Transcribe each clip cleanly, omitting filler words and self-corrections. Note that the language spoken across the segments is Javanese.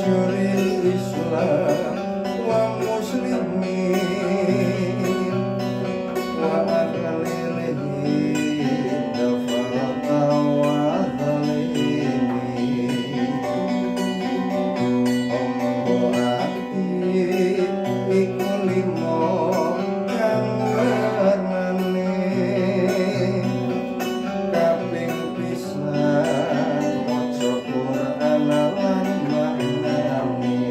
Nasyuril Islam wa muslimin wa aqlilihi dafarata wa zalimin ombo ati iku limo kang warnane kaping pisan maca Quran lan maknane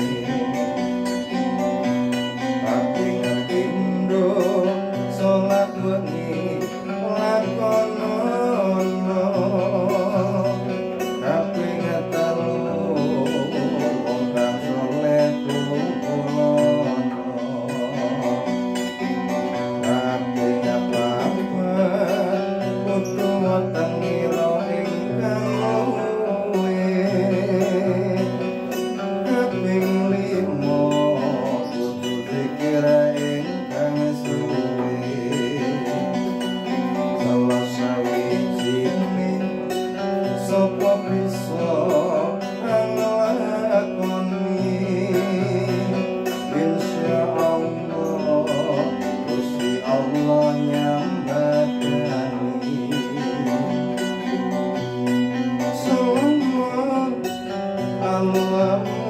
kaping pindho salat wengi lakonono kaping telu wong kang saleh kumpulono kaping papat kudu wonten ngira ingkang luwe kaping lima kudu zikir ingkang suwe salah sawijining sapa bisa nglakoni insyaallah Gusti Allah nyambadani Sallallahu